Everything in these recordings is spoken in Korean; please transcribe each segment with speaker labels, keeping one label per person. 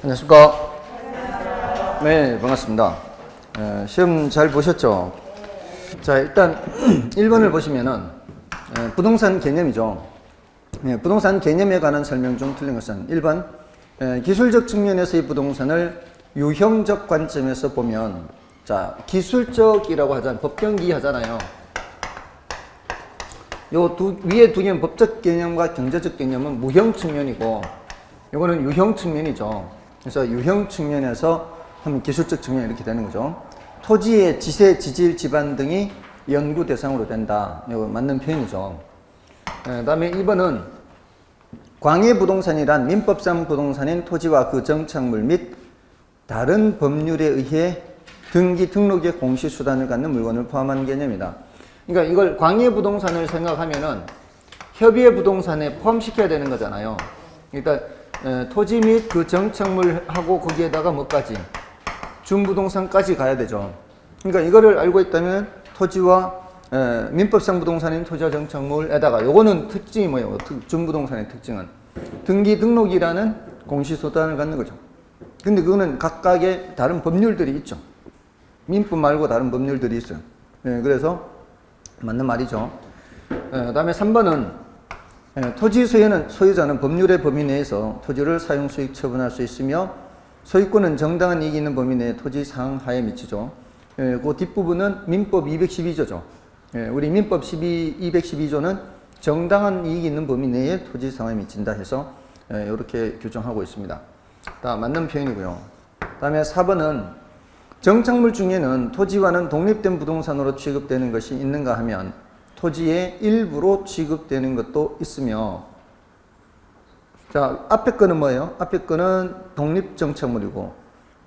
Speaker 1: 안녕하십니까. 네, 반갑습니다. 시험 잘 보셨죠? 자, 일단 1번을 보시면은 부동산 개념이죠. 부동산 개념에 관한 설명 중 틀린 것은 1번 기술적 측면에서의 부동산을 유형적 관점에서 보면, 자, 기술적이라고 하잖아요. 법경기 하잖아요. 위에 두 개는 법적 개념과 경제적 개념은 무형 측면이고, 이거는 유형 측면이죠. 그래서 유형 측면에서 하면 기술적 측면 이렇게 되는 거죠. 토지의 지세, 지질, 지반 등이 연구 대상으로 된다. 이거 맞는 표현이죠. 다음에 2번은 광해부동산이란 민법상 부동산인 토지와 그 정착물 및 다른 법률에 의해 등기, 등록의 공시수단을 갖는 물건을 포함한 개념이다. 그러니까 이걸 광해부동산을 생각하면은 협의의 부동산에 포함시켜야 되는 거잖아요. 그러니까 토지 및 그 정착물하고 거기에다가 뭐까지? 준부동산까지 가야 되죠. 그러니까 이거를 알고 있다면 토지와 민법상 부동산인 토지와 정착물에다가 요거는 특징이 뭐예요? 준부동산의 특징은 등기 등록이라는 공시수단을 갖는 거죠. 근데 그거는 각각의 다른 법률들이 있죠. 민법 말고 다른 법률들이 있어요. 그래서 맞는 말이죠. 다음에 3번은 토지 소유는 소유자는 법률의 범위 내에서 토지를 사용 수익 처분할 수 있으며 소유권은 정당한 이익이 있는 범위 내에 토지 상하에 미치죠. 그 뒷부분은 민법 212조죠. 우리 민법 212조는 정당한 이익이 있는 범위 내에 토지 상하에 미친다 해서 이렇게 규정하고 있습니다. 다 맞는 표현이고요. 다음에 4번은 정착물 중에는 토지와는 독립된 부동산으로 취급되는 것이 있는가 하면 토지의 일부로 취급되는 것도 있으며, 자, 앞에 거는 뭐예요? 앞에 거는 독립정착물이고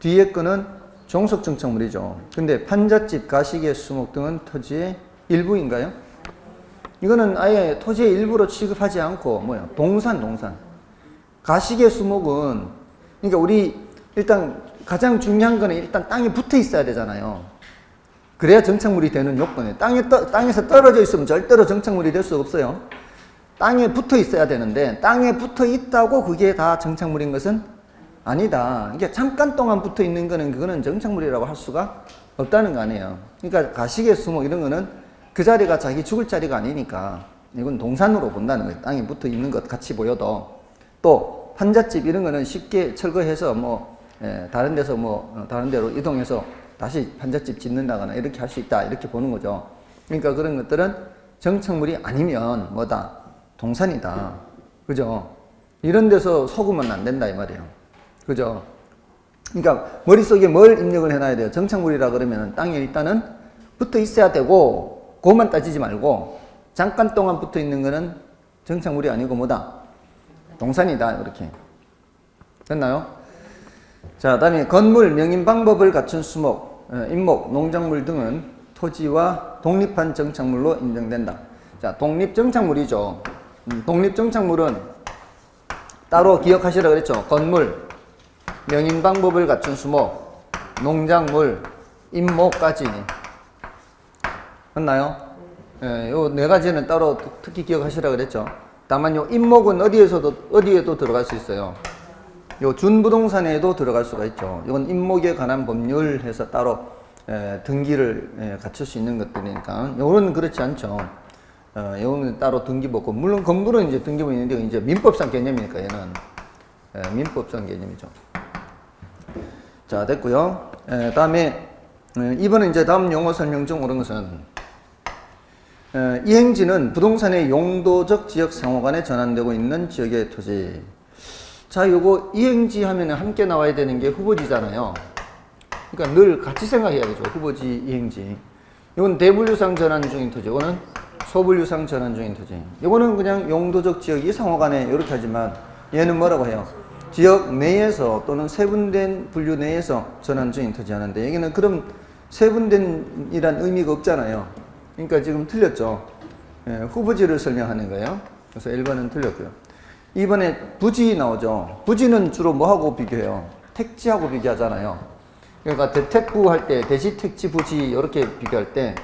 Speaker 1: 뒤에 거는 종속정착물이죠. 근데 판잣집, 가시개, 수목 등은 토지의 일부인가요? 이거는 아예 토지의 일부로 취급하지 않고 뭐예요? 동산. 가시개, 수목은, 그러니까 우리 일단 가장 중요한 거는 일단 땅에 붙어 있어야 되잖아요. 그래야 정착물이 되는 요건이에요. 땅에서 떨어져 있으면 절대로 정착물이 될 수 없어요. 땅에 붙어 있어야 되는데, 땅에 붙어 있다고 그게 다 정착물인 것은 아니다. 이게 잠깐 동안 붙어 있는 거는 그거는 정착물이라고 할 수가 없다는 거 아니에요. 그러니까 가시개, 수목 이런 거는 그 자리가 자기 죽을 자리가 아니니까 이건 동산으로 본다는 거예요. 땅에 붙어 있는 것 같이 보여도. 또 판잣집 이런 거는 쉽게 철거해서 다른 데서 다른 데로 이동해서 다시 판잣집 짓는다거나 이렇게 할 수 있다, 이렇게 보는 거죠. 그러니까 그런 것들은 정착물이 아니면 뭐다? 동산이다. 그죠? 이런 데서 속으면 안 된다 이 말이에요. 그죠? 그러니까 머릿속에 뭘 입력을 해놔야 돼요? 정착물이라 그러면 땅에 일단은 붙어 있어야 되고, 그것만 따지지 말고 잠깐 동안 붙어 있는 거는 정착물이 아니고 뭐다? 동산이다. 이렇게. 됐나요? 자, 다음에 건물, 명인 방법을 갖춘 수목, 임목, 농작물 등은 토지와 독립한 정착물로 인정된다. 자, 독립정착물이죠. 독립정착물은 따로 기억하시라 그랬죠. 건물, 명인 방법을 갖춘 수목, 농작물, 임목까지. 맞나요? 요 네 가지는 따로 특히 기억하시라 그랬죠. 다만 요 임목은 어디에도 들어갈 수 있어요. 요 준부동산에도 들어갈 수가 있죠. 이건 임목에 관한 법률 해서 따로 등기를 갖출 수 있는 것들이니까. 요거는 그렇지 않죠. 요거는 따로 등기부 없고, 물론 건물은 이제 등기부 있는데 이제 민법상 개념이니까 얘는 민법상 개념이죠. 자, 됐고요. 다음에 이번에 이제 다음 용어 설명 중 옳은 것은 이행지는 부동산의 용도적 지역 상호간에 전환되고 있는 지역의 토지. 자, 요거 이행지 하면 함께 나와야 되는 게 후보지잖아요. 그러니까 늘 같이 생각해야 되죠. 후보지, 이행지. 이건 대분류상 전환 중인 토지, 이거는 소분류상 전환 중인 토지. 이거는 그냥 용도적 지역이 상호간에 이렇게 하지만 얘는 뭐라고 해요? 지역 내에서 또는 세분된 분류 내에서 전환 중인 토지 하는데, 여기는 그럼 세분된이란 의미가 없잖아요. 그러니까 지금 틀렸죠. 후보지를 설명하는 거예요. 그래서 1번은 틀렸고요. 2번에 부지 나오죠. 부지는 주로 뭐하고 비교해요? 택지하고 비교하잖아요. 그러니까 대택부 할 때 대지, 택지, 부지 이렇게 비교할 때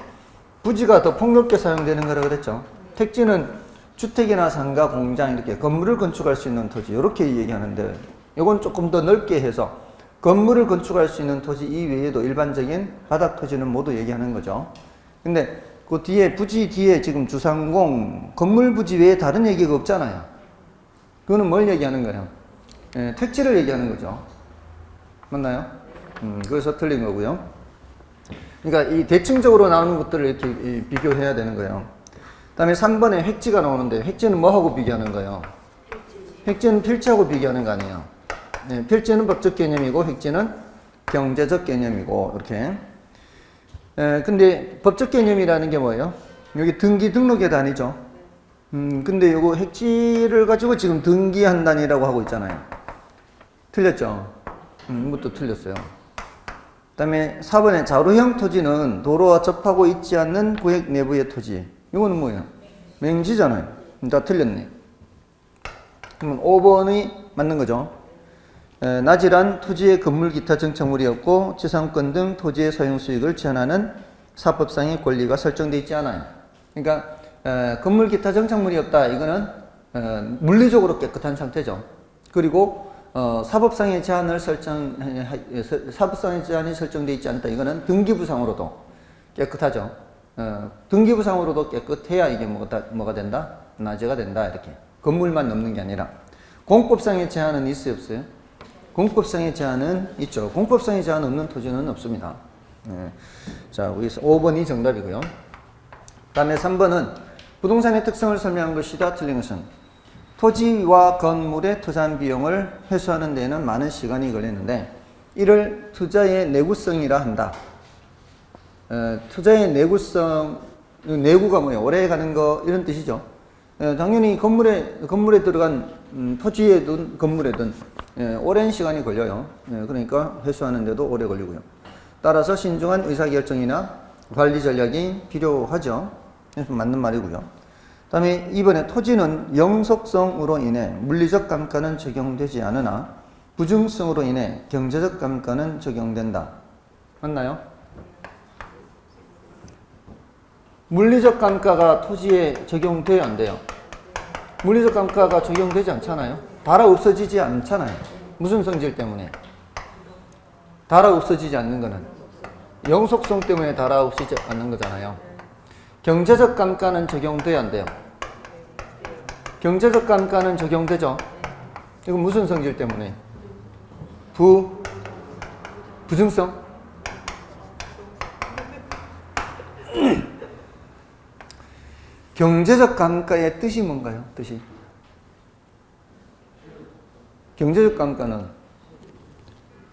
Speaker 1: 부지가 더 폭넓게 사용되는 거라 그랬죠. 택지는 주택이나 상가, 공장 이렇게 건물을 건축할 수 있는 토지 이렇게 얘기하는데 이건 조금 더 넓게 해서 건물을 건축할 수 있는 토지 이외에도 일반적인 바닥 토지는 모두 얘기하는 거죠. 근데 그 뒤에 부지 뒤에 지금 주상공 건물 부지 외에 다른 얘기가 없잖아요. 그거는 뭘 얘기하는 거예요? 택지를 얘기하는 거죠. 맞나요? 그래서 틀린 거고요. 그러니까 이 대칭적으로 나오는 것들을 이렇게 비교해야 되는 거예요. 다음에 3번에 획지가 나오는데 획지는 뭐하고 비교하는 거예요? 획지는 필지하고 비교하는 거 아니에요. 필지는 법적 개념이고 획지는 경제적 개념이고 이렇게. 근데 법적 개념이라는 게 뭐예요? 여기 등기 등록의 단위죠. 근데 요거 획지를 가지고 지금 등기한 단위라고 하고 있잖아요. 틀렸죠? 이것도 틀렸어요. 그 다음에 4번에 자루형 토지는 도로와 접하고 있지 않는 구역 내부의 토지. 이거는 뭐예요? 맹지잖아요. 다 틀렸네. 그러면 5번이 맞는 거죠. 나지란 토지의 건물 기타 정착물이 없고 지상권 등 토지의 사용 수익을 제한하는 사법상의 권리가 설정되어 있지 않아요. 그러니까 건물 기타 정착물이 없다. 이거는 물리적으로 깨끗한 상태죠. 그리고 사법상의 제한이 설정되어 있지 않다. 이거는 등기부상으로도 깨끗하죠. 등기부상으로도 깨끗해야 이게 뭐가 된다? 나제가 된다. 이렇게. 건물만 넘는 게 아니라. 공법상의 제한은 있어요? 없어요? 공법상의 제한은 있죠. 공법상의 제한 없는 토지는 없습니다. 자, 여기서 5번이 정답이고요. 그 다음에 3번은 부동산의 특성을 설명한 것이다. 틀린 것은 토지와 건물의 투자한 비용을 회수하는 데에는 많은 시간이 걸리는데 이를 투자의 내구성이라 한다. 투자의 내구성, 내구가 뭐예요? 오래 가는 거 이런 뜻이죠. 당연히 건물에 들어간 토지에든 건물에든 오랜 시간이 걸려요. 그러니까 회수하는데도 오래 걸리고요. 따라서 신중한 의사결정이나 관리 전략이 필요하죠. 그래서 맞는 말이고요. 그 다음에 이번에 토지는 영속성으로 인해 물리적 감가는 적용되지 않으나 부증성으로 인해 경제적 감가는 적용된다. 맞나요? 물리적 감가가 토지에 적용돼야 안 돼요? 물리적 감가가 적용되지 않잖아요? 달아 없어지지 않잖아요. 무슨 성질 때문에? 달아 없어지지 않는 거는 영속성 때문에 달아 없어지지 않는 거잖아요. 경제적 감가는 적용돼야 안 돼요? 경제적 감가는 적용되죠? 이건 무슨 성질 때문에? 부증성? 경제적 감가의 뜻이 뭔가요? 뜻이? 경제적 감가는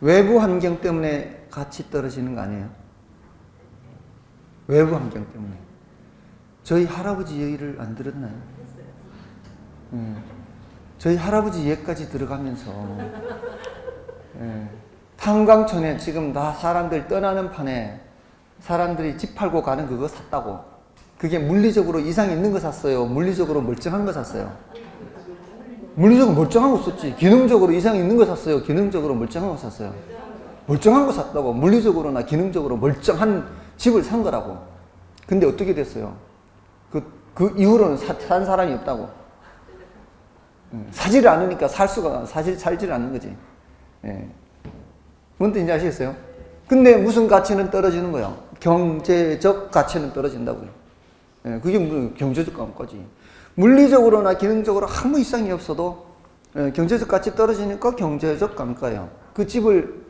Speaker 1: 외부 환경 때문에 가치 떨어지는 거 아니에요? 외부 환경 때문에. 저희 할아버지 얘기를 안 들었나요? 저희 할아버지 얘기까지 들어가면서 탄광촌에 지금 다 사람들 떠나는 판에 사람들이 집 팔고 가는 그거 샀다고. 그게 물리적으로 이상 있는 거 샀어요? 물리적으로 멀쩡한 거 샀어요? 물리적으로 멀쩡한 거 썼지. 기능적으로 이상 있는 거 샀어요? 기능적으로 멀쩡한 거 샀어요? 멀쩡한 거 샀다고. 물리적으로나 기능적으로 멀쩡한 집을 산 거라고. 근데 어떻게 됐어요? 그 이후로는 산 사람이 없다고. 사지를 않으니까 살지를 않는 거지. 뭔 뜻인지 아시겠어요? 근데 무슨 가치는 떨어지는 거예요? 경제적 가치는 떨어진다고요. 그게 무슨 경제적 감가지. 물리적으로나 기능적으로 아무 이상이 없어도 경제적 가치 떨어지니까 경제적 감가예요. 그 집을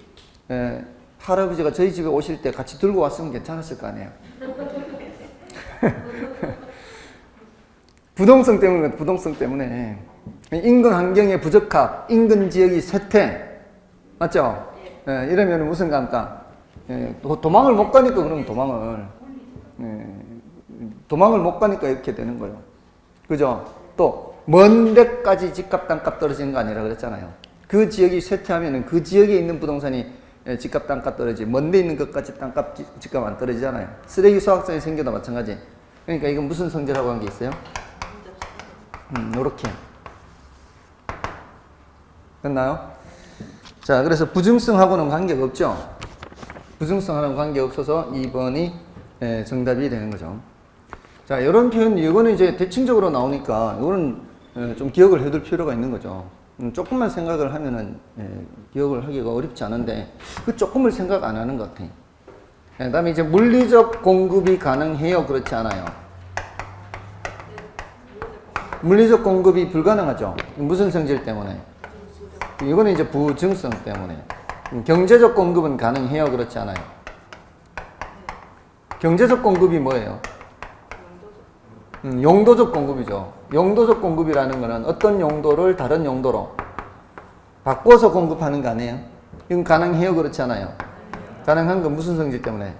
Speaker 1: 할아버지가 저희 집에 오실 때 같이 들고 왔으면 괜찮았을 거 아니에요. 부동성 때문에 인근 환경의 부적합, 인근 지역이 쇠퇴, 맞죠? 이러면 무슨 감가? 도망을 못 가니까 그러면 도망을 못 가니까 이렇게 되는 거예요. 그죠? 또 먼 데까지 집값 땅값 떨어지는 거 아니라 그랬잖아요. 그 지역이 쇠퇴하면은 그 지역에 있는 부동산이 집값 땅값 떨어지지 먼 데 있는 것까지 땅값 집값 안 떨어지잖아요. 쓰레기 소각성이 생겨도 마찬가지. 그러니까 이건 무슨 성질하고 한 게 있어요? 요렇게 됐나요? 자, 그래서 부증성하고는 관계가 없죠. 부증성하고는 관계가 없어서 2번이 정답이 되는 거죠. 자, 이런 표현, 이거는 이제 대칭적으로 나오니까 이거는 좀 기억을 해둘 필요가 있는 거죠. 조금만 생각을 하면은 기억을 하기가 어렵지 않은데 그 조금을 생각 안 하는 것 같아요. 그 다음에 이제 물리적 공급이 가능해요? 그렇지 않아요? 물리적 공급이 불가능하죠. 무슨 성질 때문에? 이거는 이제 부증성 때문에. 경제적 공급은 가능해요? 그렇지 않아요? 경제적 공급이 뭐예요? 용도적 공급이죠. 용도적 공급이라는 거는 어떤 용도를 다른 용도로 바꿔서 공급하는 거 아니에요? 이건 가능해요? 그렇지 않아요? 가능한 건 무슨 성질 때문에?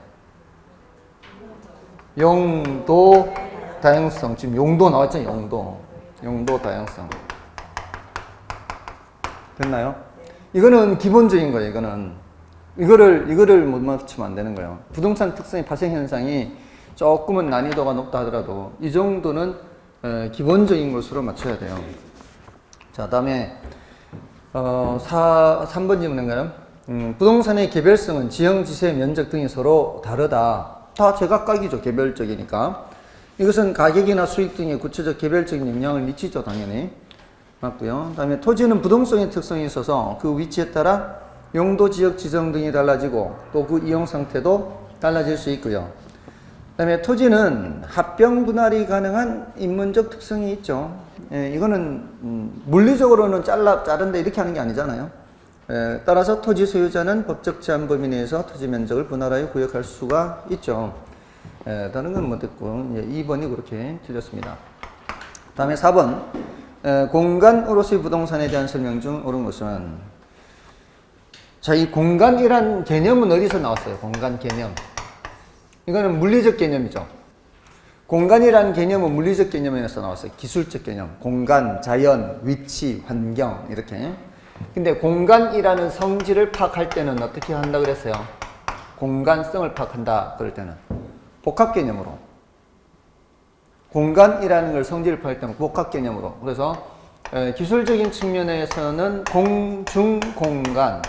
Speaker 1: 용도 다양성. 지금 용도 나왔죠? 용도 다양성. 됐나요? 이거는 기본적인 거예요. 이거를 못 맞추면 안 되는 거예요. 부동산 특성의 파생 현상이 조금은 난이도가 높다 하더라도 이 정도는 기본적인 것으로 맞춰야 돼요. 자, 다음에 3번 질문인가요? 부동산의 개별성은 지형, 지세, 면적 등이 서로 다르다. 다 제각각이죠. 개별적이니까. 이것은 가격이나 수익 등의 구체적 개별적인 영향을 미치죠. 당연히. 맞고요. 다음에 토지는 부동성의 특성이 있어서 그 위치에 따라 용도, 지역, 지정 등이 달라지고 또 그 이용 상태도 달라질 수 있고요. 그 다음에 토지는 합병 분할이 가능한 인문적 특성이 있죠. 이거는 물리적으로는 자른다 이렇게 하는 게 아니잖아요. 따라서 토지 소유자는 법적 제한 범위 내에서 토지 면적을 분할하여 구역할 수가 있죠. 다른 건 못했고 2번이 그렇게 틀렸습니다. 다음에 4번 공간으로서의 부동산에 대한 설명 중 옳은 것은 자, 이 공간이란 개념은 어디서 나왔어요? 공간 개념. 이거는 물리적 개념이죠. 공간이라는 개념은 물리적 개념에서 나왔어요. 기술적 개념. 공간, 자연, 위치, 환경 이렇게. 근데 공간이라는 성질을 파악할 때는 어떻게 한다 그랬어요? 공간성을 파악한다 그럴 때는 복합 개념으로. 공간이라는 걸 성질을 파악할 때는 복합 개념으로. 그래서 기술적인 측면에서는 공중공간,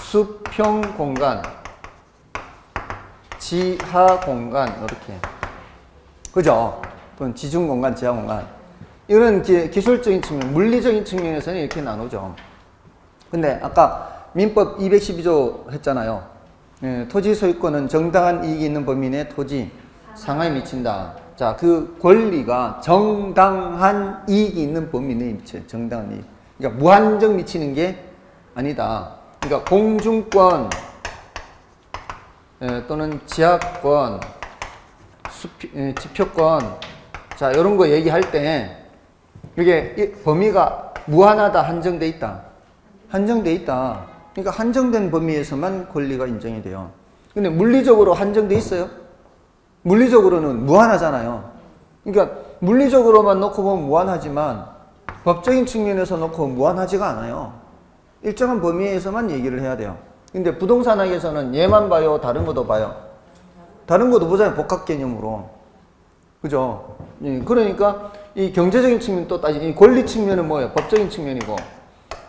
Speaker 1: 수평공간, 지하공간 이렇게. 그죠? 또는 지중공간, 지하공간. 이런 기술적인 측면, 물리적인 측면에서는 이렇게 나누죠. 근데 아까 민법 212조 했잖아요. 토지 소유권은 정당한 이익이 있는 범위 내 토지 상하에 미친다. 자, 그 권리가 정당한 이익이 있는 범위 내에 미쳐요. 정당한 이익. 그러니까 무한정 미치는 게 아니다. 그러니까 공중권 또는 지하권, 지표권, 자, 이런 거 얘기할 때 이게 범위가 무한하다, 한정돼 있다. 한정돼 있다. 그러니까 한정된 범위에서만 권리가 인정이 돼요. 근데 물리적으로 한정돼 있어요? 물리적으로는 무한하잖아요. 그러니까 물리적으로만 놓고 보면 무한하지만 법적인 측면에서 놓고 보면 무한하지가 않아요. 일정한 범위에서만 얘기를 해야 돼요. 근데 부동산학에서는 얘만 봐요? 다른 것도 봐요? 다른 것도 보잖아요. 복합 개념으로. 그죠? 그러니까 이 경제적인 측면 또 따지, 이 권리 측면은 뭐예요? 법적인 측면이고,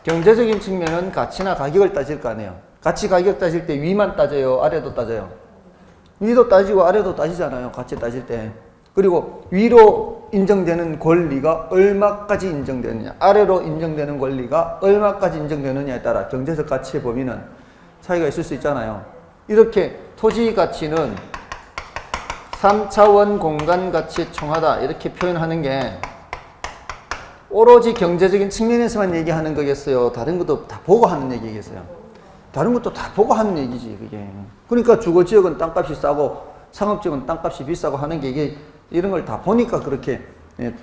Speaker 1: 경제적인 측면은 가치나 가격을 따질 거 아니에요. 가치 가격 따질 때 위만 따져요? 아래도 따져요? 위도 따지고 아래도 따지잖아요. 가치 따질 때. 그리고 위로 인정되는 권리가 얼마까지 인정되느냐, 아래로 인정되는 권리가 얼마까지 인정되느냐에 따라 경제적 가치의 범위는 차이가 있을 수 있잖아요. 이렇게 토지 가치는 3차원 공간 가치의 총하다 이렇게 표현하는 게 오로지 경제적인 측면에서만 얘기하는 거겠어요? 다른 것도 다 보고 하는 얘기겠어요? 다른 것도 다 보고 하는 얘기지 그게. 그러니까 주거지역은 땅값이 싸고 상업지역은 땅값이 비싸고 하는 게 이게 이런 걸 다 보니까 그렇게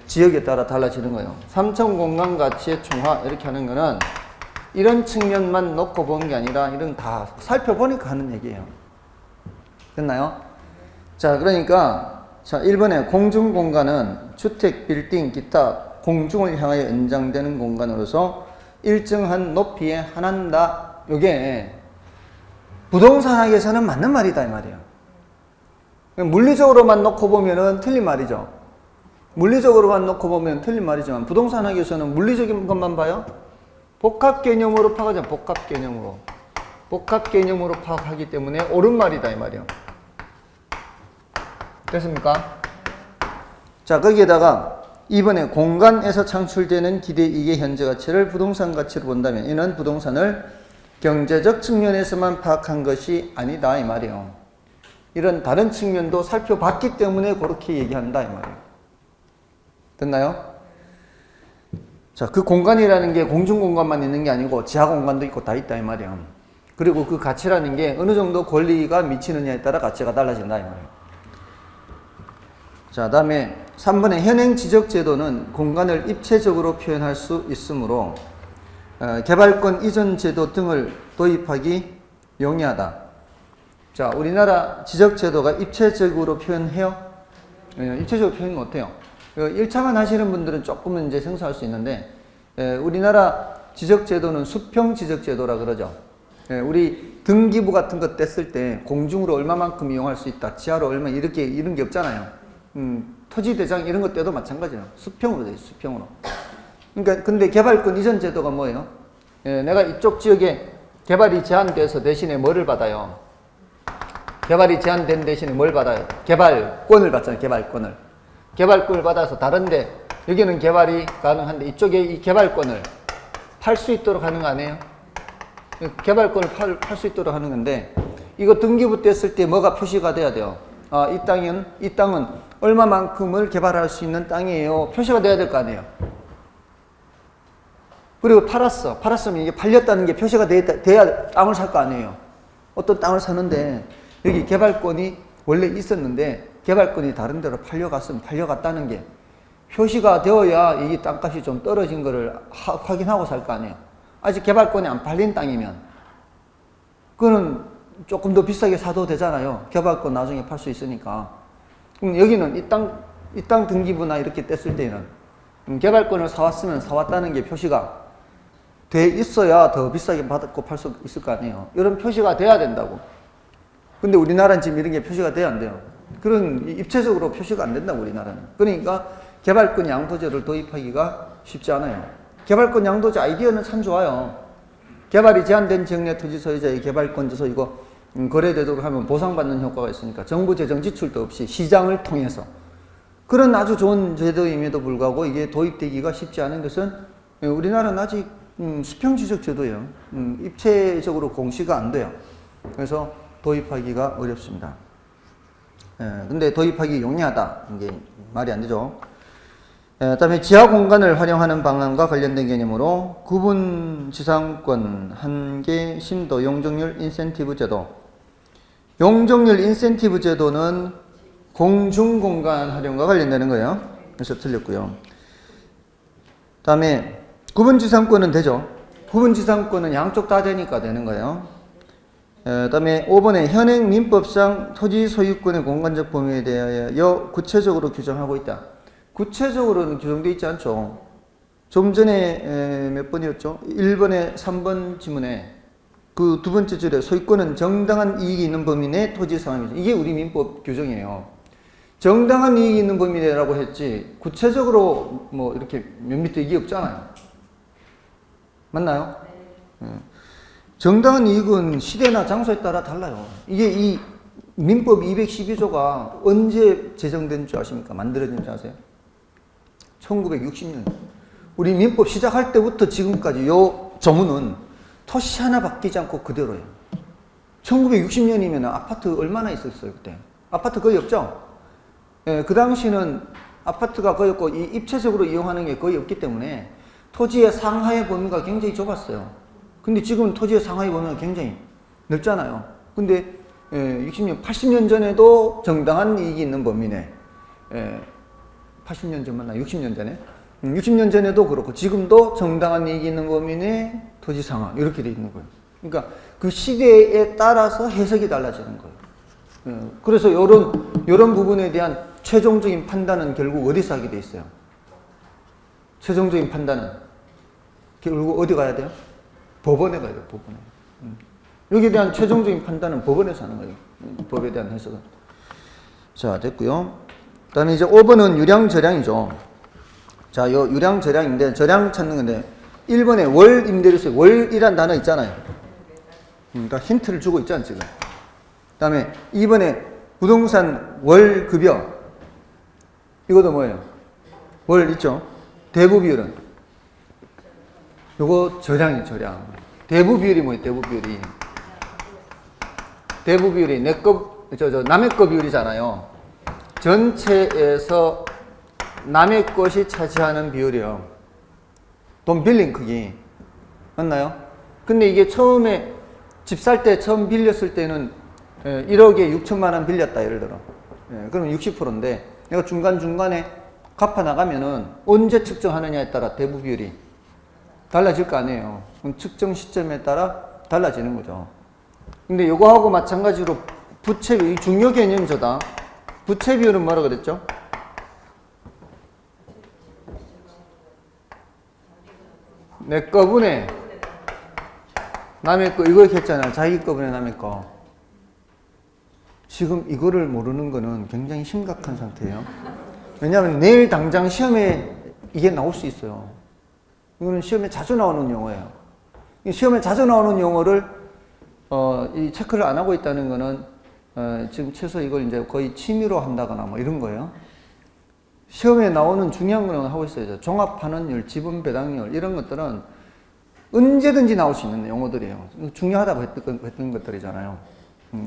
Speaker 1: 지역에 따라 달라지는 거예요. 3차원 공간 가치의 총화 이렇게 하는 거는 이런 측면만 놓고 본 게 아니라 이런 다 살펴보니까 하는 얘기예요. 됐나요? 자, 그러니까 자 1번에 공중공간은 주택, 빌딩, 기타 공중을 향하여 연장되는 공간으로서 일정한 높이에 한한다. 요게 부동산학에서는 맞는 말이다 이 말이에요. 물리적으로만 놓고 보면은 틀린 말이죠. 물리적으로만 놓고 보면 틀린 말이지만 부동산학에서는 물리적인 것만 봐요. 복합 개념으로 파악하죠. 복합 개념으로. 복합 개념으로 파악하기 때문에 옳은 말이다 이 말이에요. 됐습니까? 자, 거기에다가 2번에 공간에서 창출되는 기대이익의 현재 가치를 부동산 가치로 본다면 이는 부동산을 경제적 측면에서만 파악한 것이 아니다 이 말이에요. 이런 다른 측면도 살펴봤기 때문에 그렇게 얘기한다 이 말이에요. 됐나요? 자, 그 공간이라는 게 공중공간만 있는 게 아니고 지하공간도 있고 다 있다 이 말이에요. 그리고 그 가치라는 게 어느 정도 권리가 미치느냐에 따라 가치가 달라진다 이 말이에요. 자, 다음에 3번의 현행 지적제도는 공간을 입체적으로 표현할 수 있으므로 개발권 이전 제도 등을 도입하기 용이하다. 자, 우리나라 지적제도가 입체적으로 표현해요? 입체적으로 표현 못해요. 1차만 하시는 분들은 조금은 이제 생소할 수 있는데, 우리나라 지적제도는 수평 지적제도라 그러죠. 우리 등기부 같은 거 뗐을 때 공중으로 얼마만큼 이용할 수 있다, 지하로 얼마 이렇게 이런 게 없잖아요. 토지대장 이런 것 때도 마찬가지예요. 수평으로 돼 있어요. 수평으로. 그러니까 근데 개발권 이전 제도가 뭐예요? 내가 이쪽 지역에 개발이 제한돼서 대신에 뭐를 받아요? 개발이 제한된 대신에 뭘 받아요? 개발권을 받잖아요. 개발권을. 개발권을 받아서 다른데 여기는 개발이 가능한데 이쪽에 이 개발권을 팔 수 있도록 하는 거 아니에요? 개발권을 팔 수 있도록 하는 건데 이거 등기부 뗐을 때 뭐가 표시가 돼야 돼요? 아, 이 땅은 얼마만큼을 개발할 수 있는 땅이에요. 표시가 돼야 될 거 아니에요. 그리고 팔았으면 이게 팔렸다는 게 표시가 돼야 땅을 살 거 아니에요. 어떤 땅을 사는데 여기 개발권이 원래 있었는데 개발권이 다른 데로 팔려갔으면 팔려갔다는 게 표시가 되어야 이 땅값이 좀 떨어진 거를 확인하고 살 거 아니에요. 아직 개발권이 안 팔린 땅이면 그거는 조금 더 비싸게 사도 되잖아요. 개발권 나중에 팔 수 있으니까. 그럼 여기는 이 땅 등기부나 이렇게 뗐을 때는 개발권을 사왔으면 사왔다는 게 표시가 돼 있어야 더 비싸게 받고 팔 수 있을 거 아니에요. 이런 표시가 돼야 된다고. 근데 우리나라는 지금 이런 게 표시가 돼야 안 돼요. 그런 입체적으로 표시가 안 된다고 우리나라는. 그러니까 개발권 양도제를 도입하기가 쉽지 않아요. 개발권 양도제 아이디어는 참 좋아요. 개발이 제한된 지역 내 토지 소유자의 개발권자서 이거 거래되도록 하면 보상받는 효과가 있으니까 정부 재정 지출도 없이 시장을 통해서 그런 아주 좋은 제도임에도 불구하고 이게 도입되기가 쉽지 않은 것은 우리나라는 아직 수평지적 제도예요. 입체적으로 공시가 안 돼요. 그래서 도입하기가 어렵습니다. 근데 도입하기 용이하다. 이게 말이 안 되죠. 그다음에 지하 공간을 활용하는 방안과 관련된 개념으로 구분 지상권, 한계, 심도, 용적률, 인센티브 제도. 용적률 인센티브 제도는 공중공간 활용과 관련되는 거예요. 그래서 틀렸고요. 다음에 구분지상권은 되죠. 구분지상권은 양쪽 다 되니까 되는 거예요. 다음에 5번에 현행 민법상 토지 소유권의 공간적 범위에 대하여 구체적으로 규정하고 있다. 구체적으로는 규정되어 있지 않죠. 좀 전에 몇 번이었죠? 1번에 3번 지문에 그 두 번째 줄에 소유권은 정당한 이익이 있는 범위 내 토지 상황이죠. 이게 우리 민법 규정이에요. 정당한 이익이 있는 범위 내라고 했지 구체적으로 뭐 이렇게 몇 미터 이게 없잖아요. 맞나요? 네. 정당한 이익은 시대나 장소에 따라 달라요. 이게 이 민법 212조가 언제 제정된 줄 아십니까? 만들어진 줄 아세요? 1960년. 우리 민법 시작할 때부터 지금까지 요 조문은 토시 하나 바뀌지 않고 그대로예요. 1960년이면 아파트 얼마나 있었어요, 그때? 아파트 거의 없죠? 예, 그 당시는 아파트가 거의 없고 입체적으로 이용하는 게 거의 없기 때문에 토지의 상하의 범위가 굉장히 좁았어요. 근데 지금 토지의 상하의 범위가 굉장히 넓잖아요. 근데 60년, 80년 전에도 정당한 이익이 있는 범위네. 80년 전 맞나? 60년 전에? 60년 전에도 그렇고 지금도 정당한 이익이 있는 범위내 토지 상하 이렇게 돼 있는 거예요. 그러니까 그 시대에 따라서 해석이 달라지는 거예요. 그래서 이런 부분에 대한 최종적인 판단은 결국 어디서 하게 돼 있어요? 최종적인 판단은 결국 어디 가야 돼요? 법원에 가야 돼요. 법원에. 여기에 대한 최종적인 판단은 법원에서 하는 거예요. 법에 대한 해석은. 자, 됐고요. 그다음에 이제 5번은 유량저량이죠. 자, 요 유량저량인데 저량 찾는 건데 1번에 월 임대료세, 월이란 단어 있잖아요. 그러니까 힌트를 주고 있잖아요, 지금. 그다음에 2번에 부동산 월 급여. 이것도 뭐예요? 월 있죠? 대부 비율은 요거 절량이에요, 절량. 대부 비율이 뭐예요? 대부 비율이. 대부 비율이 남의 거 비율이잖아요. 전체에서 남의 것이 차지하는 비율이요. 돈 빌린 크기. 맞나요? 근데 이게 처음에 집 살 때 처음 빌렸을 때는 1억에 6천만 원 빌렸다, 예를 들어. 그럼 60%인데 내가 중간중간에 갚아 나가면은 언제 측정하느냐에 따라 대부 비율이 달라질 거 아니에요. 그럼 측정 시점에 따라 달라지는 거죠. 근데 요거하고 마찬가지로 부채 비율, 중요 개념이다. 부채 비율은 뭐라 그랬죠? 내 거분에 남의 거, 이거 이렇게 했잖아요. 자기 거분에 남의 거. 지금 이거를 모르는 거는 굉장히 심각한 상태예요. 왜냐하면 내일 당장 시험에 이게 나올 수 있어요. 이거는 시험에 자주 나오는 용어예요. 시험에 자주 나오는 용어를 이 체크를 안 하고 있다는 거는 지금 최소 이걸 이제 거의 취미로 한다거나 뭐 이런 거예요. 시험에 나오는 중요한 거는 하고 있어야죠. 종합환원율, 지분 배당률 이런 것들은 언제든지 나올 수 있는 용어들이에요. 중요하다고 했던 것들이잖아요.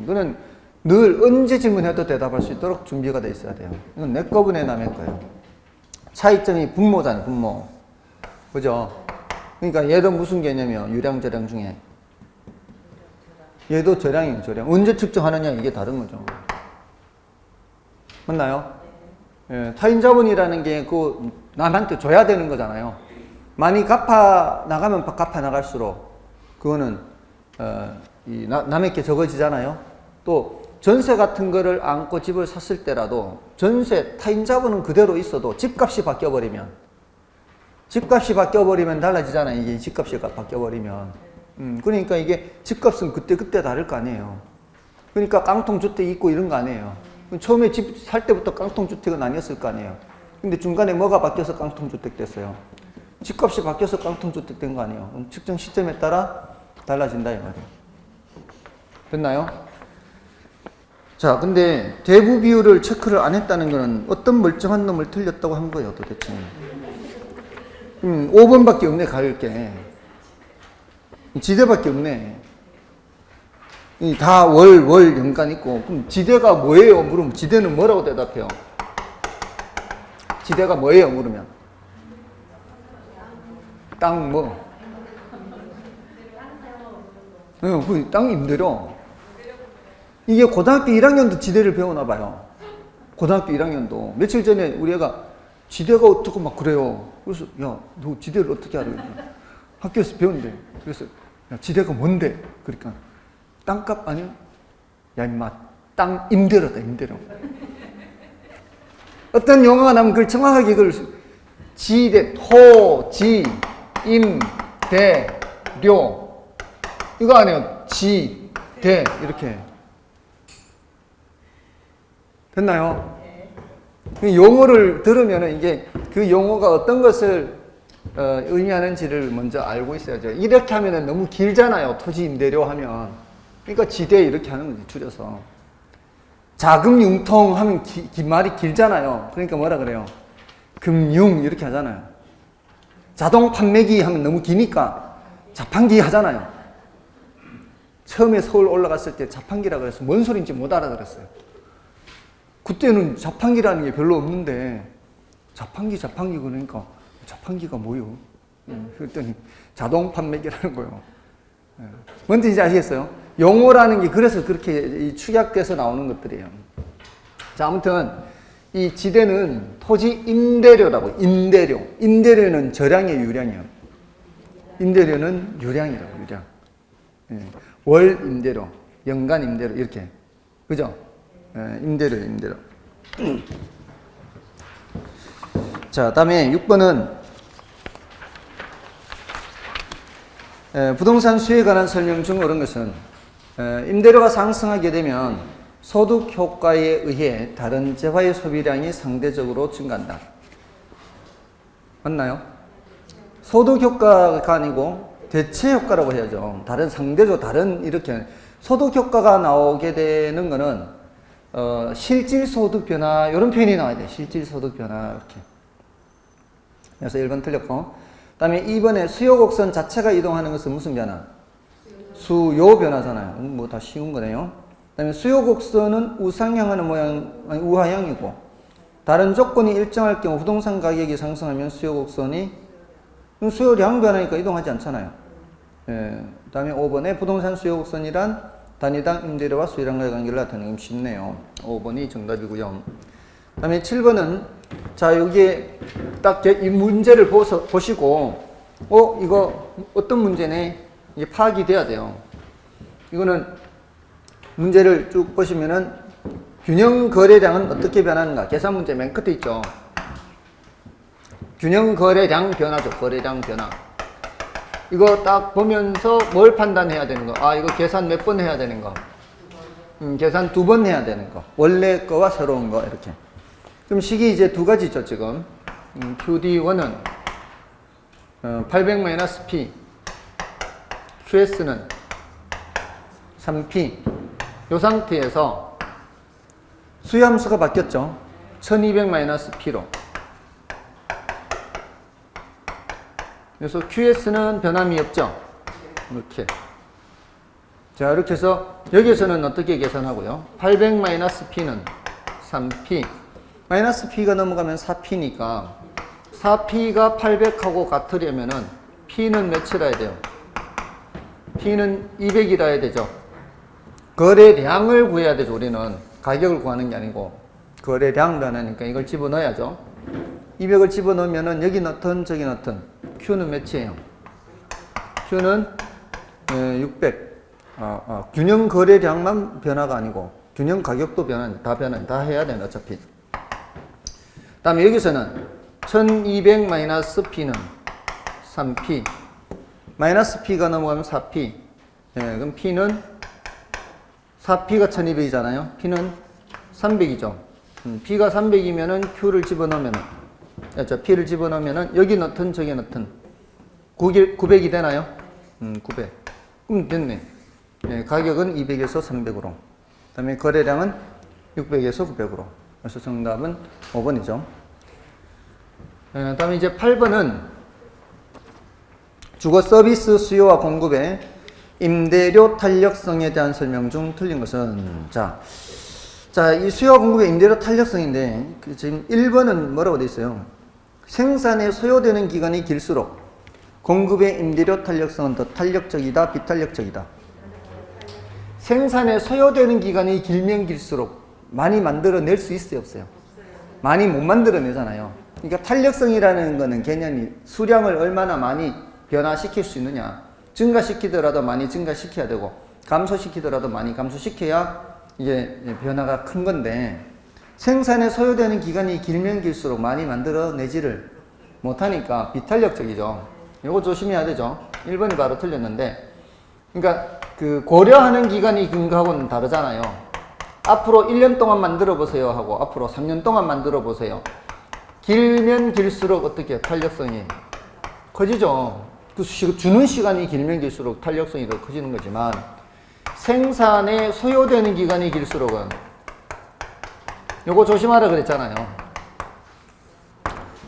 Speaker 1: 이거는 늘 언제 질문해도 대답할 수 있도록 준비가 돼 있어야 돼요. 이건 내 거분의 남의 거예요. 차이점이 분모잖아요, 분모. 그죠? 그러니까 얘도 무슨 개념이요? 유량, 저량 중에. 얘도 저량이에요, 저량. 언제 측정하느냐, 이게 다른 거죠. 맞나요? 예, 타인 자본이라는 게 그 남한테 줘야 되는 거잖아요. 많이 갚아 나가면 갚아 나갈수록 그거는 남의 게 적어지잖아요. 또 전세 같은 거를 안고 집을 샀을 때라도 전세 타인 자본은 그대로 있어도 집값이 바뀌어버리면 달라지잖아요. 이게 집값이 바뀌어버리면. 그러니까 이게 집값은 그때 다를 거 아니에요. 그러니까 깡통주택 있고 이런 거 아니에요. 처음에 집 살 때부터 깡통주택은 아니었을 거 아니에요. 근데 중간에 뭐가 바뀌어서 깡통주택 됐어요? 집값이 바뀌어서 깡통주택 된 거 아니에요. 측정 시점에 따라 달라진다 이 말이에요. 됐나요? 자, 근데 대부 비율을 체크를 안 했다는 거는 어떤 멀쩡한 놈을 틀렸다고 한 거예요, 도대체. 5번밖에 없네, 가릴 게. 지대밖에 없네. 다 월, 연간 있고. 그럼 지대가 뭐예요? 물으면 지대는 뭐라고 대답해요? 지대가 뭐예요? 물으면. 땅 뭐? 그 땅 임대료. 이게 고등학교 1학년도 지대를 배우나 봐요. 고등학교 1학년도. 며칠 전에 우리 애가 지대가 어떻고 막 그래요. 그래서 야, 너 지대를 어떻게 알아? 학교에서 배운대. 그래서 야, 지대가 뭔데? 그러니까 땅값 아니야? 야 임마 땅 임대료다, 임대료. 어떤 용어가 나면 그걸 정확하게 이걸 지대, 토, 지, 임, 대, 료. 이거 아니에요. 지, 대 이렇게. 됐나요? 용어를 들으면 이게 그 용어가 어떤 것을 의미하는지를 먼저 알고 있어야죠. 이렇게 하면 너무 길잖아요. 토지 임대료 하면. 그러니까 지대 이렇게 하는 거지, 줄여서. 자금 융통 하면 말이 길잖아요. 그러니까 뭐라 그래요? 금융 이렇게 하잖아요. 자동 판매기 하면 너무 기니까 자판기 하잖아요. 처음에 서울 올라갔을 때 자판기라 그래서 뭔 소리인지 못 알아들었어요. 그때는 자판기라는 게 별로 없는데 자판기 그러니까 자판기가 뭐요? 그랬더니 자동 판매기라는 거예요. 뭔지 아시겠어요? 용어라는 게 그래서 그렇게 축약돼서 나오는 것들이에요. 자, 아무튼 이 지대는 토지 임대료라고. 임대료는 저량이에요, 유량이에요? 임대료는 유량이라고, 유량. 월 임대료, 연간 임대료 이렇게. 그죠? 임대료. 자, 다음에 6번은 부동산 수요에 관한 설명 중 옳은 것은 임대료가 상승하게 되면 소득 효과에 의해 다른 재화의 소비량이 상대적으로 증가한다. 맞나요? 소득 효과가 아니고 대체 효과라고 해야죠. 상대적으로 다른 이렇게 소득 효과가 나오게 되는 거는 실질 소득 변화 이런 표현이 나와야 돼. 실질 소득 변화 이렇게. 그래서 1번 틀렸고. 그 다음에 2번에 수요 곡선 자체가 이동하는 것은 무슨 변화? 수요 변화잖아요. 뭐 다 쉬운 거네요. 그 다음에 수요 곡선은 우상향하는 모양, 아니 우하향이고, 다른 조건이 일정할 경우 부동산 가격이 상승하면 수요 곡선이 수요량 변화니까 이동하지 않잖아요. 예. 그 다음에 5번에 부동산 수요 곡선이란 단위당 임대료와 수요량과의 관계를 나타내는 게 쉽네요. 5번이 정답이고요. 그 다음에 7번은 자 여기에 딱 이 문제를 보시고 이거 어떤 문제네 이게 파악이 돼야 돼요. 이거는 문제를 쭉 보시면은 균형 거래량은 어떻게 변하는가 계산 문제 맨 끝에 있죠. 균형 거래량 변화죠. 거래량 변화. 이거 딱 보면서 뭘 판단해야 되는 거? 아, 이거 계산 몇 번 해야 되는 거? 계산 2번 해야 되는 거. 원래 거와 새로운 거, 이렇게. 그럼 식이 이제 두 가지죠, 지금. QD1은 800-P, QS는 3P. 이 상태에서 수요함수가 바뀌었죠. 1200-P로. 그래서 QS는 변함이 없죠. 이렇게. 자, 이렇게 해서 여기서는 어떻게 계산하고요? 800-P는 3P. 마이너스 P가 넘어가면 4P니까 4P가 800하고 같으려면은 P는 몇이라 해야 돼요? P는 200이라 해야 되죠. 거래량을 구해야 되죠. 우리는 가격을 구하는 게 아니고 거래량 변화니까 이걸 집어넣어야죠. 200을 집어넣으면은 여기 넣든 저기 넣든 Q는 몇이에요? Q는 600. 균형 거래량만 변화가 아니고 균형 가격도 다 해야 되는 어차피. 다음에 여기서는 1200-P는 3P. 마이너스 P가 넘어가면 4P. 그럼 P는 4P가 1200이잖아요. P는 300이죠. P가 300이면은 Q를 집어넣으면은 P를 집어넣으면은 여기 넣든 저기 넣든 900이 되나요? 900. 그럼 됐네. 가격은 200에서 300으로. 그 다음에 거래량은 600에서 900으로. 그래서 정답은 5번이죠. 그 다음에 이제 8번은 주거 서비스 수요와 공급의 임대료 탄력성에 대한 설명 중 틀린 것은 자, 이 수요와 공급의 임대료 탄력성인데 지금 1번은 뭐라고 되어 있어요? 생산에 소요되는 기간이 길수록 공급의 임대료 탄력성은 더 탄력적이다, 비탄력적이다. 생산에 소요되는 기간이 길면 길수록 많이 만들어낼 수 있어요, 없어요? 많이 못 만들어내잖아요. 그러니까 탄력성이라는 거는 개념이 수량을 얼마나 많이 변화시킬 수 있느냐. 증가시키더라도 많이 증가시켜야 되고 감소시키더라도 많이 감소시켜야 이게 변화가 큰 건데 생산에 소요되는 기간이 길면 길수록 많이 만들어내지를 못하니까 비탄력적이죠. 이거 조심해야 되죠. 1번이 바로 틀렸는데 그러니까 그 고려하는 기간이 긴 거하고는 다르잖아요. 앞으로 1년 동안 만들어 보세요 하고 앞으로 3년 동안 만들어 보세요. 길면 길수록 어떻게 탄력성이 커지죠. 그 주는 시간이 길면 길수록 탄력성이 더 커지는 거지만 생산에 소요되는 기간이 길수록은 요거 조심하라 그랬잖아요.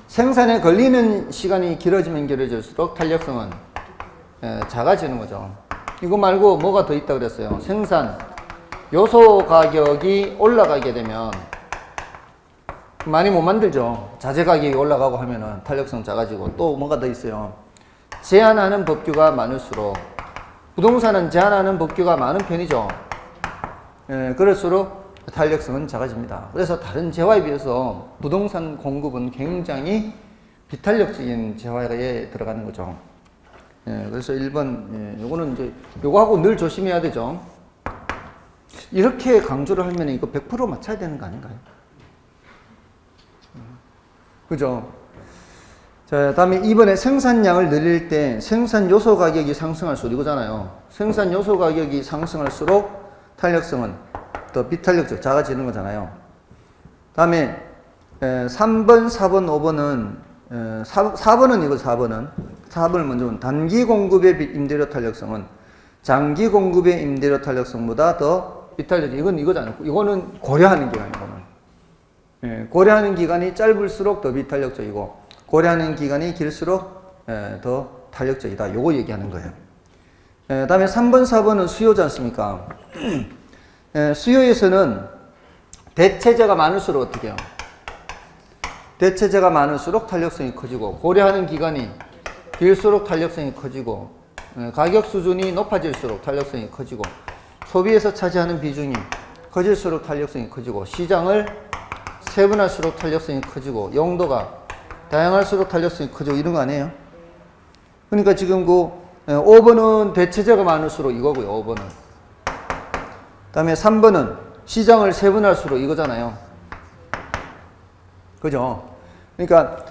Speaker 1: 생산에 걸리는 시간이 길어지면 길어질수록 탄력성은 작아지는 거죠. 이거 말고 뭐가 더 있다 그랬어요. 생산 요소 가격이 올라가게 되면 많이 못 만들죠. 자재 가격이 올라가고 하면은 탄력성 작아지고 또 뭐가 더 있어요. 제한하는 법규가 많을수록 부동산은 제한하는 법규가 많은 편이죠. 그럴수록 탄력성은 작아집니다. 그래서 다른 재화에 비해서 부동산 공급은 굉장히 비탄력적인 재화에 들어가는 거죠. 그래서 1번, 요거는 이제, 요거하고 늘 조심해야 되죠. 이렇게 강조를 하면 이거 100% 맞춰야 되는 거 아닌가요? 그죠? 자, 다음에 이번에 생산량을 늘릴 때 생산 요소 가격이 상승할수록 이거잖아요. 생산 요소 가격이 상승할수록 탄력성은 더 비탄력적 작아지는 거잖아요. 다음에 3번, 4번, 5번은 4번은 이거 4번을 먼저 보면 단기 공급의 임대료 탄력성은 장기 공급의 임대료 탄력성보다 더 비탄력적. 이건 이거잖아요. 이거는 고려하는 기간이거든. 고려하는 기간이 짧을수록 더 비탄력적이고 고려하는 기간이 길수록 더 탄력적이다. 요거 얘기하는 거예요. 다음에 3번, 4번은 수요지 않습니까? 수요에서는 대체제가 많을수록 어떻게 해요? 대체제가 많을수록 탄력성이 커지고, 고려하는 기간이 길수록 탄력성이 커지고, 가격 수준이 높아질수록 탄력성이 커지고, 소비에서 차지하는 비중이 커질수록 탄력성이 커지고, 시장을 세분할수록 탄력성이 커지고, 용도가 다양할수록 탄력성이 커지고, 이런 거 아니에요? 그러니까 지금 그 5번은 대체제가 많을수록 이거고요. 5번은. 다음에 3번은 시장을 세분할수록 이거잖아요. 그죠? 그러니까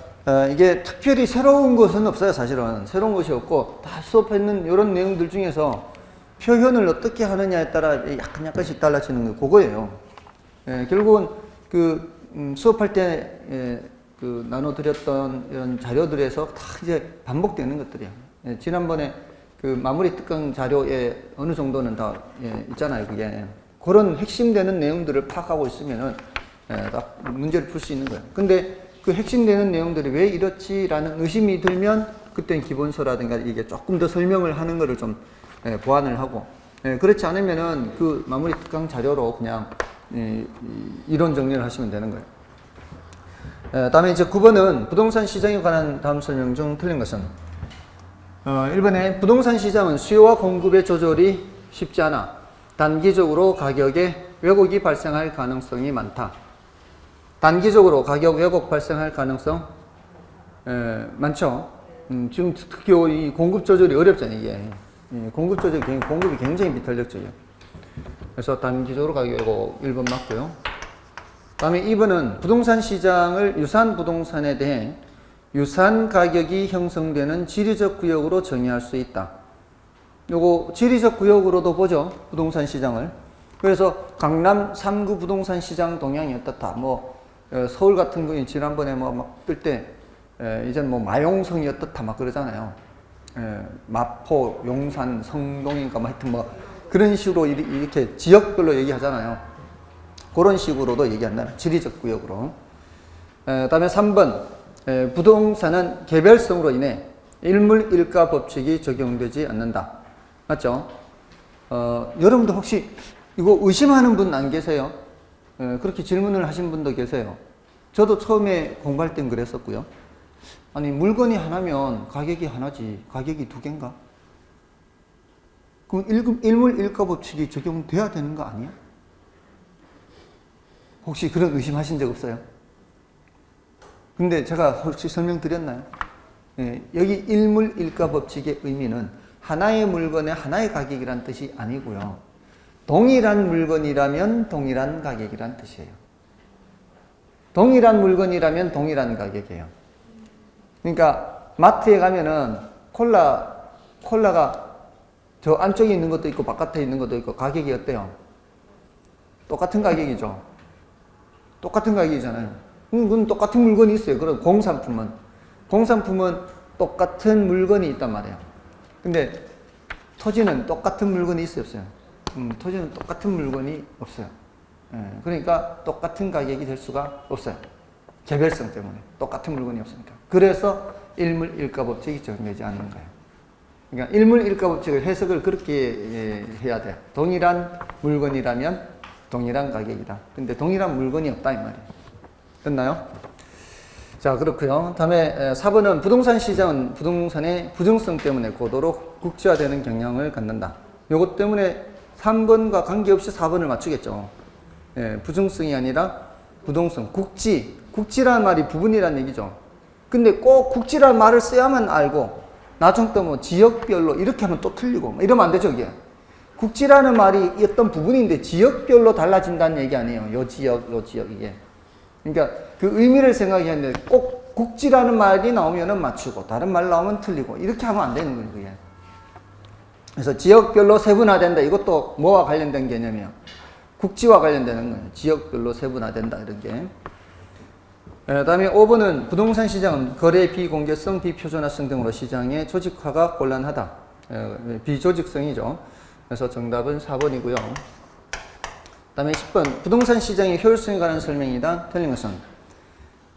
Speaker 1: 이게 특별히 새로운 것은 없어요. 사실은 새로운 것이 없고 다 수업했는 이런 내용들 중에서 표현을 어떻게 하느냐에 따라 약간씩 달라지는 거 그거예요. 결국은 그 수업할 때 그 나눠드렸던 이런 자료들에서 다 이제 반복되는 것들이에요. 지난번에 그 마무리 특강 자료에 어느 정도는 다 있잖아요. 그게 그런 핵심되는 내용들을 파악하고 있으면은 딱 문제를 풀 수 있는 거예요. 근데 그 핵심되는 내용들이 왜 이렇지라는 의심이 들면 그때는 기본서라든가 이게 조금 더 설명을 하는 거를 좀 보완을 하고, 그렇지 않으면은 그 마무리 특강 자료로 그냥 이론 정리를 하시면 되는 거예요. 다음에 이제 9번은 부동산 시장에 관한 다음 설명 중 틀린 것은 1번에 부동산 시장은 수요와 공급의 조절이 쉽지 않아 단기적으로 가격에 왜곡이 발생할 가능성이 많다. 단기적으로 가격 왜곡 발생할 가능성 많죠. 지금 특히 이 공급 조절이 어렵잖아요. 이게 공급 조절, 공급이 굉장히 비탄력적이에요. 그래서 단기적으로 가격 왜곡 1번 맞고요. 다음에 2번은 부동산 시장을 유사한 부동산에 대해 유사한 가격이 형성되는 지리적 구역으로 정의할 수 있다. 요거 지리적 구역으로도 보죠. 부동산 시장을. 그래서 강남 3구 부동산 시장 동향이 어떻다. 뭐 서울 같은 거 지난번에 뭐 막 뜰 때 이젠 뭐 마용성이 어떻다 막 그러잖아요. 마포, 용산, 성동인가 뭐 하여튼 뭐 그런 식으로 이렇게 지역별로 얘기하잖아요. 그런 식으로도 얘기한다는 지리적 구역으로. 다음에 3번 부동산은 개별성으로 인해 일물일가 법칙이 적용되지 않는다. 맞죠? 여러분도 혹시 이거 의심하는 분 안 계세요? 그렇게 질문을 하신 분도 계세요. 저도 처음에 공부할 땐 그랬었고요. 아니 물건이 하나면 가격이 하나지 가격이 두 개인가? 그럼 일물일가 법칙이 적용돼야 되는 거 아니야? 혹시 그런 의심하신 적 없어요? 근데 제가 혹시 설명드렸나요? 여기 일물일가 법칙의 의미는 하나의 물건에 하나의 가격이란 뜻이 아니고요. 동일한 물건이라면 동일한 가격이란 뜻이에요. 동일한 물건이라면 동일한 가격이에요. 그러니까 마트에 가면은 콜라가 저 안쪽에 있는 것도 있고 바깥에 있는 것도 있고 가격이 어때요? 똑같은 가격이죠. 똑같은 가격이잖아요. 그건 똑같은 물건이 있어요. 그럼 공산품은 똑같은 물건이 있단 말이에요. 근데 토지는 똑같은 물건이 있어요, 없어요? 토지는 똑같은 물건이 없어요. 그러니까 똑같은 가격이 될 수가 없어요. 개별성 때문에 똑같은 물건이 없으니까. 그래서 일물일가 법칙이 적용되지 않는 거예요. 그러니까 일물일가 법칙을 해석을 그렇게 해야 돼요. 동일한 물건이라면 동일한 가격이다. 근데 동일한 물건이 없다 이 말이에요. 됐나요? 자, 그렇고요. 다음에 4번은 부동산 시장은 부동산의 부정성 때문에 고도로 국지화되는 경향을 갖는다. 요것 때문에 3번과 관계없이 4번을 맞추겠죠. 부정성이 아니라 부동성, 국지라는 말이 부분이라는 얘기죠. 근데 꼭 국지라는 말을 써야만 알고 나중 또 뭐 지역별로 이렇게 하면 또 틀리고 이러면 안 되죠, 이게. 국지라는 말이 어떤 부분인데 지역별로 달라진다는 얘기 아니에요. 요 지역 이게. 그러니까 그 의미를 생각해야 하는데 꼭 국지라는 말이 나오면은 맞추고 다른 말 나오면 틀리고 이렇게 하면 안 되는 거예요, 그게. 그래서 지역별로 세분화된다. 이것도 뭐와 관련된 개념이에요? 국지와 관련되는 거예요. 지역별로 세분화된다 이런 게. 다음에 5번은 부동산 시장은 거래 비공개성, 비표준화성 등으로 시장의 조직화가 곤란하다. 비조직성이죠. 그래서 정답은 4번이고요. 다음에 10번 부동산 시장의 효율성에 관한 설명이다. 틀린 것은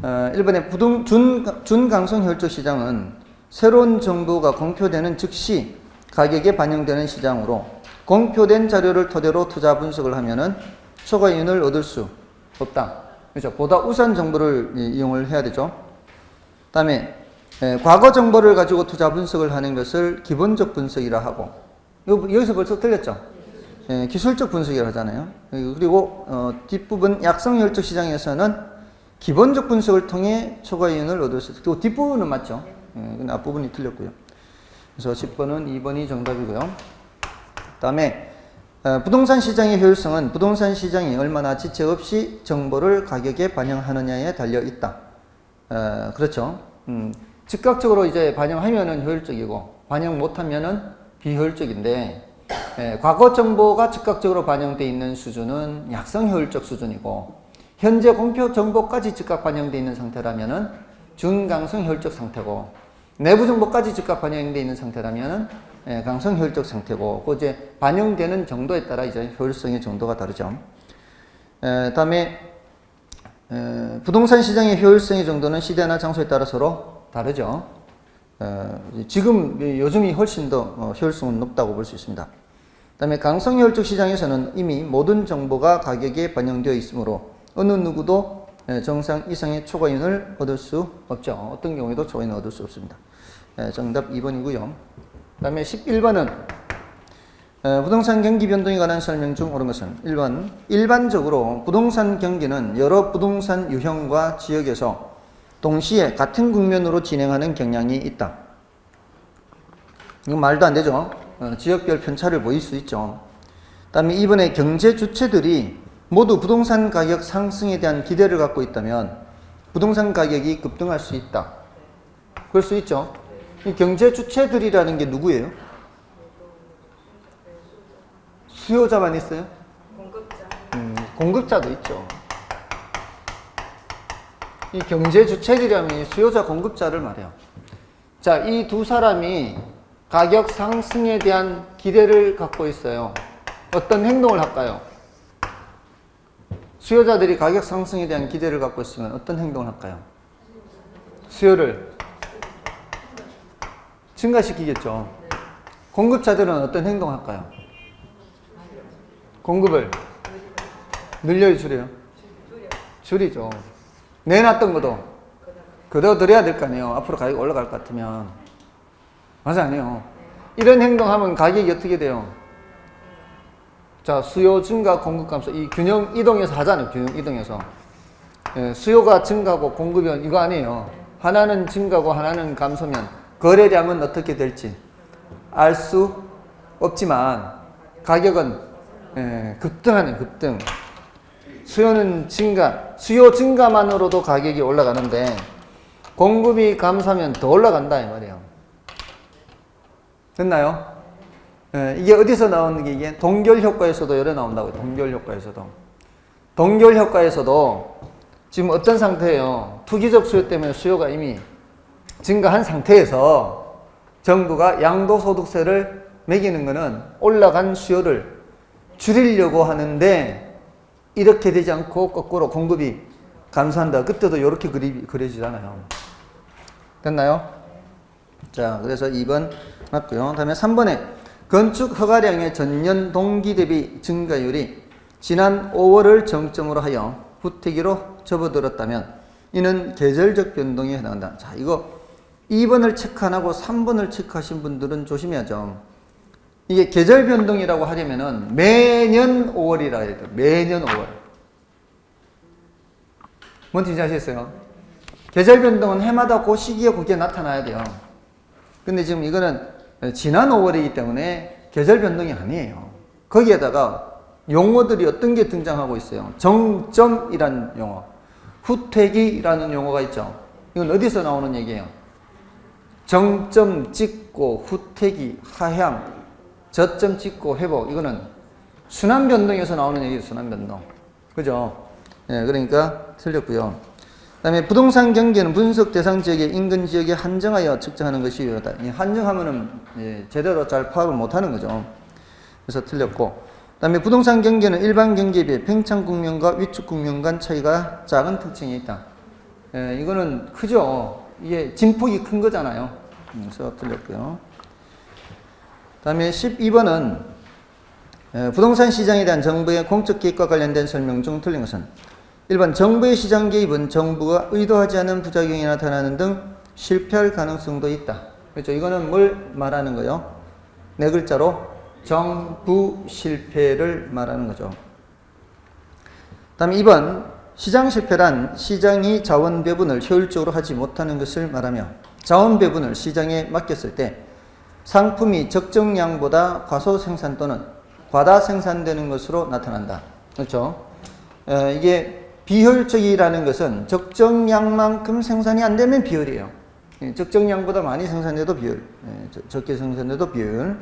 Speaker 1: 1번에 준강성 혈적 시장은 새로운 정보가 공표되는 즉시 가격에 반영되는 시장으로 공표된 자료를 토대로 투자 분석을 하면은 초과이윤을 얻을 수 없다. 그렇죠. 보다 우수한 정보를 이용을 해야 되죠. 다음에 과거 정보를 가지고 투자 분석을 하는 것을 기본적 분석이라 하고, 여기서 벌써 틀렸죠? 기술적 분석이라 하잖아요. 그리고 뒷부분 약성 혈적 시장에서는 기본적 분석을 통해 초과이윤을 얻을 수 있다. 그리고 뒷부분은 맞죠? 근데 앞부분이 틀렸고요. 그래서 10번은 2번이 정답이고요. 다음에 부동산 시장의 효율성은 부동산 시장이 얼마나 지체 없이 정보를 가격에 반영하느냐에 달려 있다. 그렇죠. 즉각적으로 이제 반영하면은 효율적이고 반영 못하면은 비효율적인데, 과거 정보가 즉각적으로 반영되어 있는 수준은 약성 효율적 수준이고, 현재 공표 정보까지 즉각 반영되어 있는 상태라면은 준강성 효율적 상태고, 내부 정보까지 즉각 반영되어 있는 상태라면은 강성 효율적 상태고, 그 이제 반영되는 정도에 따라 이제 효율성의 정도가 다르죠. 다음에 부동산 시장의 효율성의 정도는 시대나 장소에 따라 서로 다르죠. 지금 요즘이 훨씬 더 효율성은 높다고 볼 수 있습니다. 다음에 강성 효율적 시장에서는 이미 모든 정보가 가격에 반영되어 있으므로 어느 누구도 정상 이상의 초과이윤을 얻을 수 없죠. 어떤 경우에도 초과이윤을 얻을 수 없습니다. 정답 2번이고요. 그 다음에 11번은 부동산 경기 변동에 관한 설명 중 옳은 것은 1번, 일반적으로 부동산 경기는 여러 부동산 유형과 지역에서 동시에 같은 국면으로 진행하는 경향이 있다. 이건 말도 안 되죠. 지역별 편차를 보일 수 있죠. 그 다음에 2번에 경제 주체들이 모두 부동산 가격 상승에 대한 기대를 갖고 있다면 부동산 가격이 급등할 수 있다. 그럴 수 있죠. 이 경제 주체들이라는 게 누구예요? 수요자만 있어요? 공급자도 있죠. 이 경제 주체들이라면 수요자, 공급자를 말해요. 자, 이 두 사람이 가격 상승에 대한 기대를 갖고 있어요. 어떤 행동을 할까요? 수요자들이 가격 상승에 대한 기대를 갖고 있으면 어떤 행동을 할까요? 수요를 증가시키겠죠. 공급자들은 어떤 행동을 할까요? 공급을 늘려요, 줄여요? 줄이죠. 내놨던 것도 그대로 드려야 될 거 아니에요. 앞으로 가격이 올라갈 것 같으면. 맞아, 아니에요. 이런 행동하면 가격이 어떻게 돼요? 자, 수요 증가, 공급 감소. 이 균형 이동해서 하잖아요. 균형 이동해서. 수요가 증가고 공급이 이거 아니에요. 하나는 증가고 하나는 감소면 거래량은 어떻게 될지 알 수 없지만 가격은 급등하는 급등. 수요는 증가, 수요 증가만으로도 가격이 올라가는데 공급이 감소하면 더 올라간다 이 말이에요. 됐나요? 이게 어디서 나오는 게 이게 동결 효과에서도 여러 나온다고요. 동결 효과에서도. 동결 효과에서도 지금 어떤 상태예요? 투기적 수요 때문에 수요가 이미 증가한 상태에서 정부가 양도소득세를 매기는 것은 올라간 수요를 줄이려고 하는데 이렇게 되지 않고 거꾸로 공급이 감소한다. 그때도 이렇게 그려지잖아요. 됐나요? 자, 그래서 2번 맞고요. 다음에 3번에 건축 허가량의 전년 동기 대비 증가율이 지난 5월을 정점으로 하여 후퇴기로 접어들었다면 이는 계절적 변동에 해당한다. 자, 이거 2번을 체크 안 하고 3번을 체크하신 분들은 조심해야죠. 이게 계절 변동이라고 하려면은 매년 5월이라 해야 돼요. 매년 5월. 뭔지 아시겠어요? 계절 변동은 해마다 그 시기에 그게 나타나야 돼요. 근데 지금 이거는 지난 5월이기 때문에 계절 변동이 아니에요. 거기에다가 용어들이 어떤 게 등장하고 있어요. 정점이라는 용어, 후퇴기라는 용어가 있죠. 이건 어디서 나오는 얘기예요? 정점 찍고 후퇴기, 하향, 저점 찍고 회복. 이거는 순환 변동에서 나오는 얘기예요. 순환 변동. 그죠? 예, 그러니까 틀렸고요. 그다음에 부동산 경계는 분석 대상 지역의 인근 지역에 한정하여 측정하는 것이 유효하다. 한정하면은 제대로 잘 파악을 못하는 거죠. 그래서 틀렸고. 그다음에 부동산 경계는 일반 경계에 비해 팽창 국면과 위축 국면 간 차이가 작은 특징이 있다. 이거는 크죠. 이게 진폭이 큰 거잖아요. 그래서 틀렸고요. 다음에 12번은 부동산 시장에 대한 정부의 공적 개입과 관련된 설명 중 틀린 것은 1번 정부의 시장 개입은 정부가 의도하지 않은 부작용이 나타나는 등 실패할 가능성도 있다. 그렇죠. 이거는 뭘 말하는 거예요? 네 글자로 정부 실패를 말하는 거죠. 다음 2번 시장 실패란 시장이 자원 배분을 효율적으로 하지 못하는 것을 말하며 자원 배분을 시장에 맡겼을 때 상품이 적정량보다 과소 생산 또는 과다 생산되는 것으로 나타난다. 그렇죠. 이게 비효율적이라는 것은 적정량만큼 생산이 안 되면 비효율이에요. 적정량보다 많이 생산돼도 비효율, 적게 생산돼도 비효율.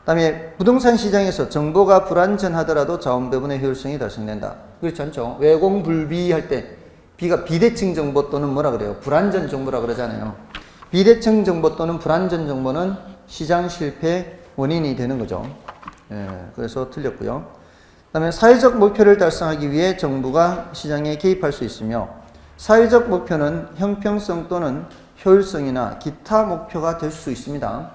Speaker 1: 그다음에 부동산 시장에서 정보가 불완전하더라도 자원 배분의 효율성이 달성된다. 그렇지 않죠? 외공불비할 때 비가 비대칭 정보 또는 뭐라 그래요? 불완전 정보라 그러잖아요. 비대칭 정보 또는 불완전 정보는 시장 실패 원인이 되는 거죠. 그래서 틀렸고요. 그다음에 사회적 목표를 달성하기 위해 정부가 시장에 개입할 수 있으며 사회적 목표는 형평성 또는 효율성이나 기타 목표가 될 수 있습니다.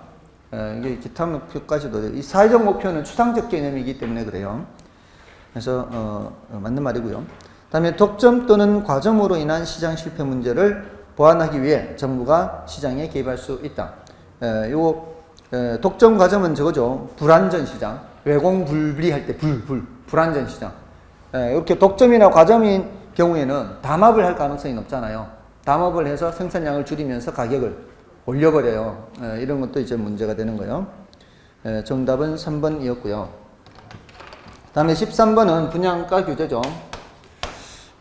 Speaker 1: 이게 기타 목표까지도 돼요. 이 사회적 목표는 추상적 개념이기 때문에 그래요. 그래서 맞는 말이고요. 다음에 독점 또는 과점으로 인한 시장 실패 문제를 보완하기 위해 정부가 시장에 개입할 수 있다. 독점 과점은 저거죠. 불완전 시장. 외공불비할 때 불완전 시장. 이렇게 독점이나 과점인 경우에는 담합을 할 가능성이 높잖아요. 담합을 해서 생산량을 줄이면서 가격을 올려버려요. 이런 것도 이제 문제가 되는 거예요. 정답은 3번이었고요. 다음에 13번은 분양가 규제죠.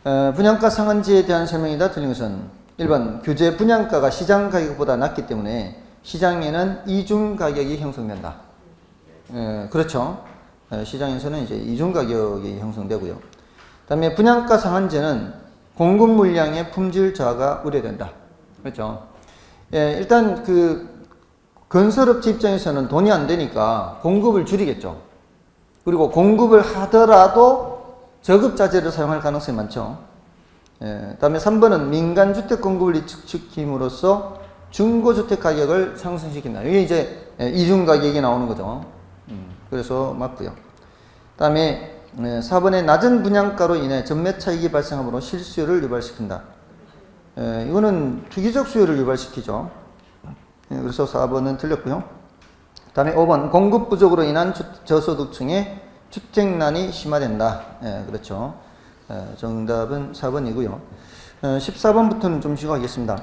Speaker 1: 분양가 상한제에 대한 설명이다. 틀린 것은 1번 규제 분양가가 시장 가격보다 낮기 때문에 시장에는 이중 가격이 형성된다. 그렇죠. 시장에서는 이제 이중 가격이 형성되고요. 다음에 분양가 상한제는 공급 물량의 품질 저하가 우려된다. 그렇죠. 일단 건설업체 입장에서는 돈이 안 되니까 공급을 줄이겠죠. 그리고 공급을 하더라도 저급자재를 사용할 가능성이 많죠. 다음에 3번은 민간 주택 공급을 위축시킴으로써 중고주택 가격을 상승시킨다. 이게 이제 이중 가격이 나오는 거죠. 그래서 맞고요. 다음에 4번에 낮은 분양가로 인해 전매 차익이 발생함으로 실수요를 유발시킨다. 이거는 투기적 수요를 유발시키죠. 그래서 4번은 틀렸고요. 다음에 5번 공급 부족으로 인한 저소득층의 주택난이 심화된다. 그렇죠. 정답은 4번이고요. 14번부터는 좀 쉬고 하겠습니다.